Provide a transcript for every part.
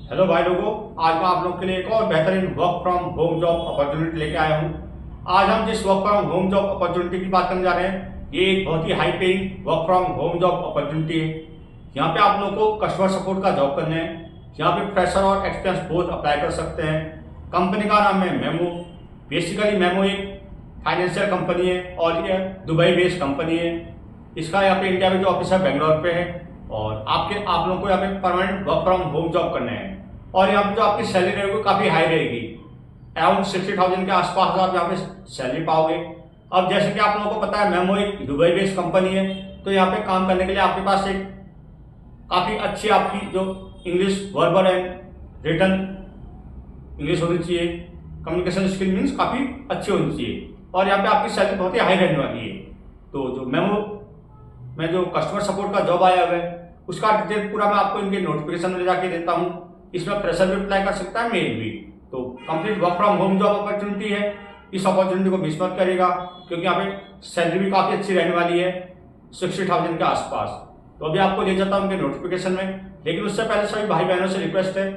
Hello भाई लोगों, आज मैं आप लोग के लिए एक और बेहतरीन work from home job opportunity लेके आया हूँ। आज हम जिस work from home job opportunity की बात करने जा रहे हैं, ये एक बहुत ही high paying work from home job opportunity है। यहाँ पे आप लोगों को कस्टमर सपोर्ट का जॉब करना है। यहाँ पे फ्रेशर और एक्सपीरियंस बोथ अप्लाई कर सकते हैं। कंपनी का नाम है मेमो। बेसिकली मेमो एक फाइनेंशियल कंपनी है और ये दुबई बेस्ड कंपनी है। इसका यहाँ पे इंडिया में जो ऑफिस है बेंगलोर पे है। और आप लोगों को यहाँ पे permanent work from home job करना है। और यहाँ पे जो आपकी सैलरी रहेगी काफ़ी हाई रहेगी। अराउंड 60,000 के आसपास आप यहाँ पे सैलरी पाओगे। अब जैसे कि आप लोगों को पता है मेमो एक दुबई बेस्ड कंपनी है, तो यहाँ पे काम करने के लिए आपके पास एक काफ़ी अच्छी आपकी जो English verbal and written English होनी चाहिए। कम्युनिकेशन स्किल मीन्स काफ़ी अच्छी होनी चाहिए। और यहाँ पे आपकी सैलरी बहुत ही हाई रहने वाली है। तो जो मेमो में जो कस्टमर सपोर्ट का जॉब आया हुआ है, उसका डिटेल पूरा मैं आपको इनके नोटिफिकेशन में ले जाके देता हूँ। इसमें फ्रेशर भी अप्लाई कर सकता है, मेल भी। तो complete work from home job opportunity है। इस अपॉर्चुनिटी को मिस मत करेगा, क्योंकि यहाँ पे सैलरी भी काफ़ी अच्छी रहने वाली है, 60,000 के आसपास। तो अभी आपको ले जाता हूँ उनके नोटिफिकेशन में। लेकिन उससे पहले सभी भाई बहनों से रिक्वेस्ट है,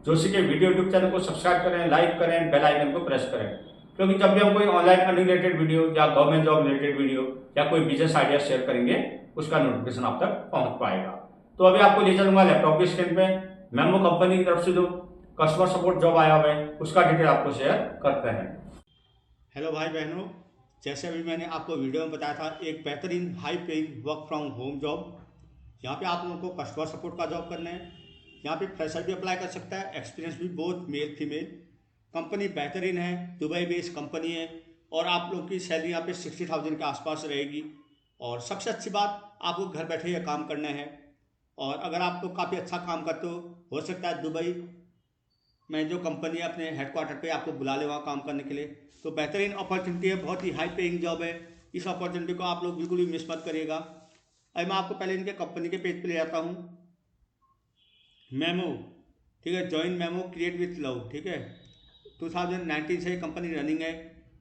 जोशी के वीडियो यूट्यूब चैनल को सब्सक्राइब करें, लाइक करें, बेल आइकन को प्रेस करें। क्योंकि जब भी हम कोई ऑनलाइन अर्निंग रिलेटेड वीडियो या गवर्नमेंट जॉब रिलेटेड वीडियो या कोई बिजनेस आइडिया शेयर करेंगे, उसका नोटिफिकेशन आप तक पहुंच पाएगा। तो अभी आपको ले चलूंगा लैपटॉप की स्क्रीन पे। मेमो कंपनी की तरफ से जो कस्टमर सपोर्ट जॉब आया हुआ है, उसका डिटेल आपको शेयर करते हैं। हेलो भाई बहनों, जैसे अभी मैंने आपको वीडियो में बताया था, एक बेहतरीन high paying work from home job. यहाँ पे आप लोगों को कस्टमर सपोर्ट का जॉब करना है। यहाँ पे फ्रेशर भी अप्लाई कर सकता है, एक्सपीरियंस भी बोथ मेल फीमेल। कंपनी बेहतरीन है, दुबई बेस्ड कंपनी है। और आप लोग की सैलरी यहाँ पे 60,000 के आसपास रहेगी। और सबसे अच्छी बात, आपको घर बैठे यह काम करना है। और अगर आप तो काफ़ी अच्छा काम करते हो सकता है दुबई में जो कंपनी है अपने हेडक्वार्टर पे आपको बुला ले वहाँ काम करने के लिए। तो बेहतरीन अपॉर्चुनिटी है, बहुत ही हाई पेइंग जॉब है। इस अपॉर्चुनिटी को आप लोग बिल्कुल भी मिस मत करिएगा। अभी मैं आपको पहले इनके कंपनी के पेज पे ले जाता हूँ। मेमो, ठीक है, join memo create with love, ठीक है। 2019 से कंपनी रनिंग है।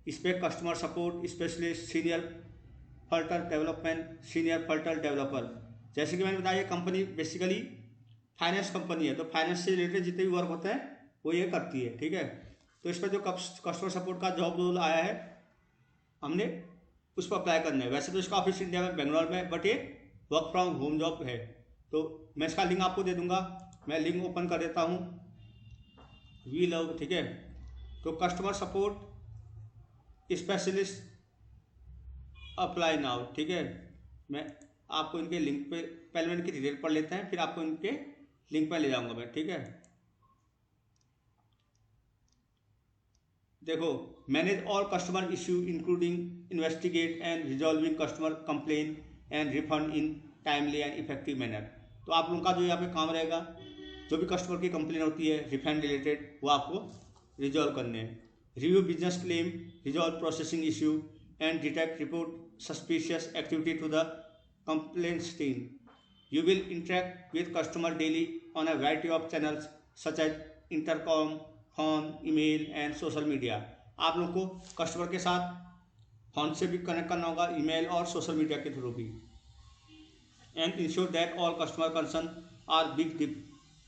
इस पर customer support specialist, senior Flutter development, senior Flutter developer. जैसे कि मैंने बताया, ये कंपनी बेसिकली फाइनेंस कंपनी है। तो फाइनेंस से रिलेटेड जितने भी वर्क होते हैं वो ये करती है, ठीक है। तो इस पर जो कस्टमर सपोर्ट का जॉब रोल आया है, हमने उस पर अप्लाई करना है। वैसे तो इसका ऑफिस इंडिया में बेंगलोर में, बट ये वर्क फ्रॉम होम जॉब है। तो मैं इसका लिंक आपको दे दूंगा। मैं लिंक ओपन कर देता हूँ, वी लव, ठीक है। तो customer support specialist apply now, ठीक है। मैं आपको इनके लिंक पे पहले मैं इनकी डिटेल पढ़ लेते हैं, फिर आपको इनके लिंक पे ले जाऊंगा मैं, ठीक है। देखो, manage all customer issue including investigate and resolving customer complain and refund in timely and effective manner. तो आप लोगों का जो यहाँ पे काम रहेगा, जो भी कस्टमर की कंप्लेन होती है रिफंड रिलेटेड, वो आपको रिजॉल्व करने हैं। Review business claim, resolve processing issue and detect report suspicious activity to the complaints team. You will interact with customer daily on a variety of channels such as intercom, phone, email and social media. आप लोगों को customer के साथ phone से भी connect करना होगा, email और सोशल मीडिया के थ्रू भी। And ensure that all customer concern are being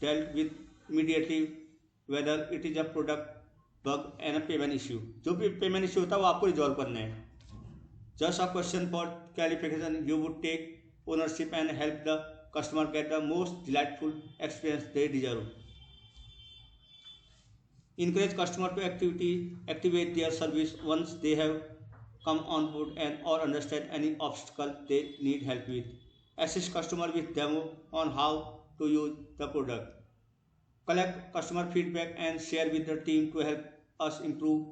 dealt with immediately, whether it is a product bug and a payment issue. जो भी पेमेंट इश्यू होता है वो आपको रिजॉल्व करना है। Just a question for clarification, you would take ownership and help the customer get the most delightful experience they deserve. Encourage customer to activate their service once they have come on board and or understand any obstacle they need help with. Assist customer with demo on how to use the product. Collect customer feedback and share with the team to help us improve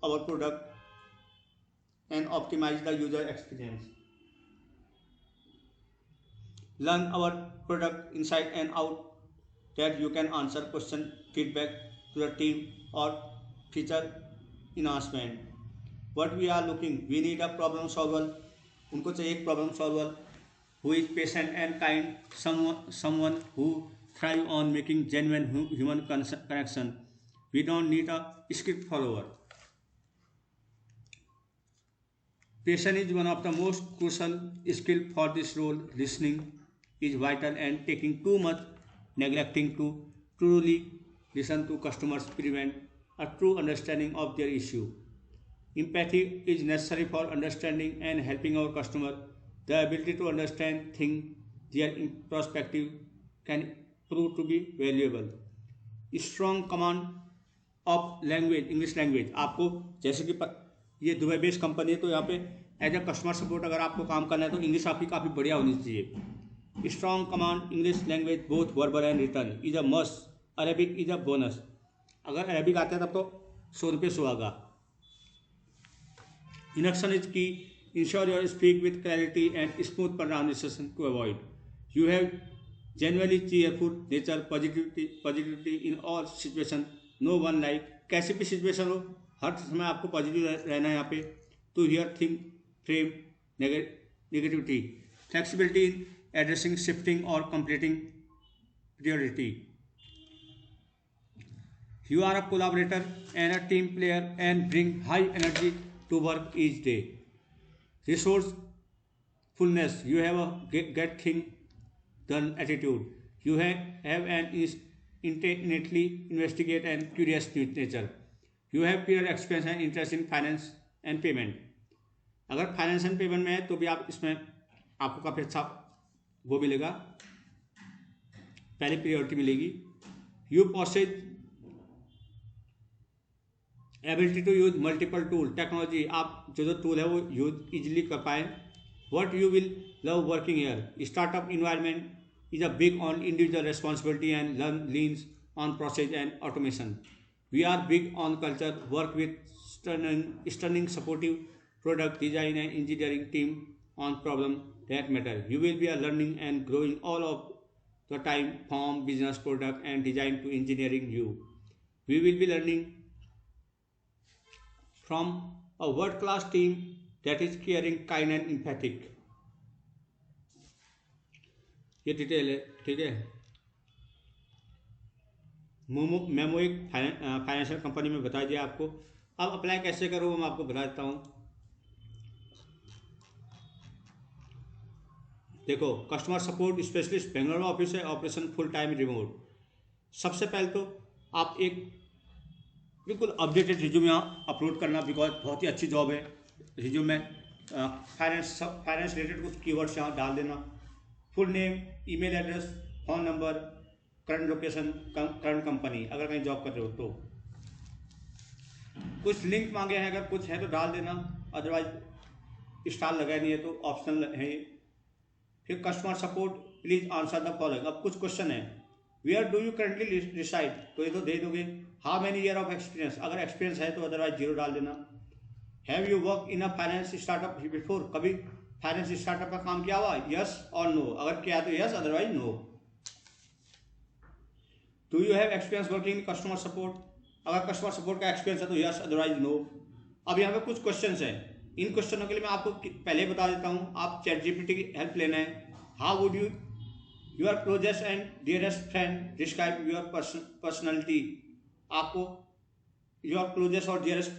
our product and optimize the user experience. Learn our product inside and out that you can answer question feedback to the team or feature enhancement. What we are looking, we need a problem solver. उनको चाहिए एक problem solver who is patient and kind, someone who thrive on making genuine human connection. We don't need a script follower. Patience is one of the most crucial skill for this role. Listening is vital and taking too much neglecting to truly listen to customers prevent a true understanding of their issue. Empathy is necessary for understanding and helping our customer. The ability to understand things, their perspective can prove to be valuable. Strong command of language, English language आपको, जैसे कि ये Dubai based company है तो यहाँ पे as a customer support अगर आपको काम करना है तो इंग्लिश आपकी काफ़ी बढ़िया होनी चाहिए। Strong command English language both verbal and return is a must. Arabic is a bonus. अगर अरेबिक आता है तब तो 100 रुपये सुहागा। Inaction is key ensure your speak with clarity and smooth pronunciation to avoid. You have genuinely cheerful nature, positivity in all situation, no one like. कैसी भी situation हो हर समय आपको पॉजिटिव रहना है यहाँ पे। To hear think frame negativity, flexibility in addressing shifting और completing priority. You are a collaborator and a team player and bring high energy to work each day. Resourcefulness, you have a get thing done attitude. You have an innately investigate and curious nature. You have clear experience and interest in finance and payment. अगर finance and payment में है तो भी आप इसमें आपको काफ़ी अच्छा वो मिलेगा, पहली प्रायोरिटी मिलेगी। You possess ability to use multiple tool, technology आप जो टूल है वो यूज इजीली कर पाए। What you will love working here, startup environment is a big on individual responsibility and learn leans on process and automation. We are big on culture, work with stunning supportive product design and engineering team on problem that matter. You will be learning and growing all of the time from business product and design to engineering. We will be learning from a world class team that is caring, kind and empathic. ये detail है, ठीक है। Memo एक financial company में बता दिया आपको। अब अप्लाई कैसे करो मैं आपको बता देता हूँ। देखो, customer support specialist Bengaluru office है, ऑपरेशन फुल टाइम रिमोट। सबसे पहले तो आप एक बिल्कुल अपडेटेड रिज्यूम यहाँ अपलोड करना, बिकॉज बहुत ही अच्छी जॉब है। रिज्यूम में फाइनेंस रिलेटेड कुछ कीवर्ड्स यहाँ डाल देना। Full name, email address, phone number, current location, current company अगर कहीं जॉब कर रहे हो तो। कुछ लिंक मांगे हैं, अगर कुछ है तो डाल देना, अदरवाइज स्टार लगा नहीं है तो ऑप्शनल है ये। फिर customer support please answer the following. अब कुछ क्वेश्चन है, where do you currently reside, तो ये तो दे दोगे। How many year of experience, अगर एक्सपीरियंस है तो अदरवाइज 0 डाल देना। Have you work in a finance startup before, कभी फाइनेंस स्टार्टअप का काम किया हुआ, यस और नो, अगर किया तो yes otherwise no. Do you have experience working in customer support, अगर कस्टमर सपोर्ट का एक्सपीरियंस है तो यस अदरवाइज नो। अब यहाँ पे कुछ क्वेश्चन हैं, इन क्वेश्चनों के लिए मैं आपको पहले बता देता हूँ, आप ChatGPT की हेल्प लेना है। How would you your closest and dearest friend describe your personality, आपको योर क्लोजेस्ट और dearest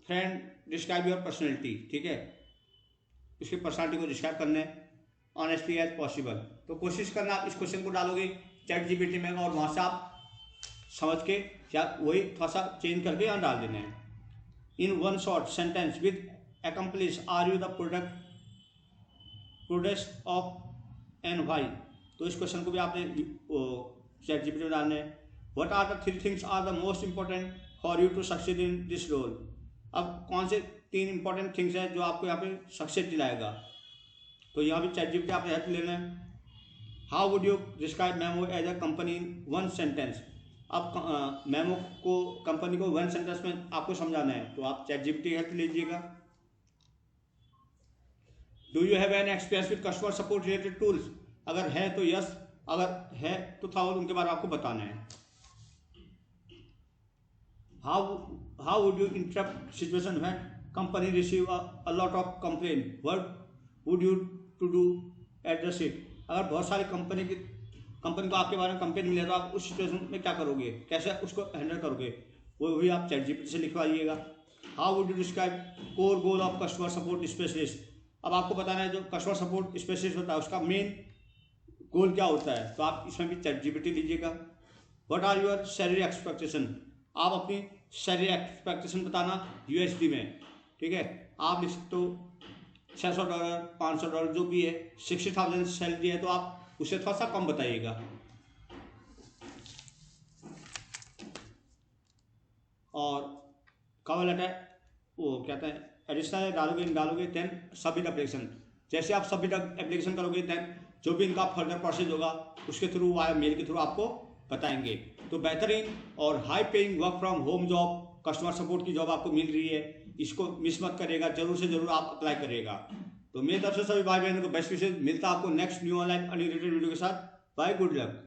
friend describe your personality, ठीक है, उसकी पर्सनैलिटी को डिस्क्राइब करना है ऑनेस्टली एज पॉसिबल। तो कोशिश करना आप इस क्वेश्चन को डालोगे ChatGPT में और वहाँ से आप समझ के या वही थोड़ा सा चेंज करके यहाँ डाल देना है। In one short sentence with accomplish, are you the product of and why, तो इस क्वेश्चन को भी आपने ChatGPT में डालना है। What are the 3 things are the most important for you to succeed in this role, अब कौन से 3 इंपॉर्टेंट थिंग्स हैं जो आपको यहाँ पे सक्सेस दिलाएगा, तो यहाँ भी ChatGPT आपने हेल्प लेना है। How would you describe Memo as a company in 1 sentence, अब मेमो को कंपनी को 1 सेंटेंस में आपको समझाना है तो आप ChatGPT हेल्प लीजिएगा। Do you have an experience with customer support related tools, अगर है तो यस, अगर है तो था उनके बारे में आपको बताना है। How would you interrupt situation when company receive a lot of complaint, what would you to do address it, अगर बहुत सारी कंपनी को आपके बारे में कंप्लेन मिले तो आप उस सिचुएशन में क्या करोगे, कैसे उसको हैंडल करोगे, वो भी आप ChatGPT से लिखवाइएगा। How would you describe core goal of customer support specialist, अब आपको बताना है जो कस्टमर सपोर्ट स्पेशलिस्ट होता है उसका मेन गोल क्या होता है, तो आप इसमें भी ChatGPT लीजिएगा। What are your salary expectation, आप अपनी सैलरी एक्सपेक्टेशन बताना USD में, ठीक है। आप लिख सकते हो $600, $500 जो भी है, 60,000 सैलरी है तो आप उसे थोड़ा सा कम बताइएगा। और कवर लेटर वो कहते हैं एडिशनल डालोगे देन सबमिट एप्लीकेशन। जैसे आप सबमिट एप्लीकेशन करोगे देन जो भी इनका फर्दर प्रोसेस होगा उसके थ्रू वाया मेल के थ्रू आपको बताएंगे। तो बेहतरीन और high paying work from home job, customer support की जॉब आपको मिल रही है, इसको मिस मत करिएगा, जरूर से जरूर आप अप्लाई करिएगा। तो मेरी तरफ से सभी भाई बहनों को बेस्ट विशेष, मिलता आपको next new online unrelated video के साथ। Bye, good luck.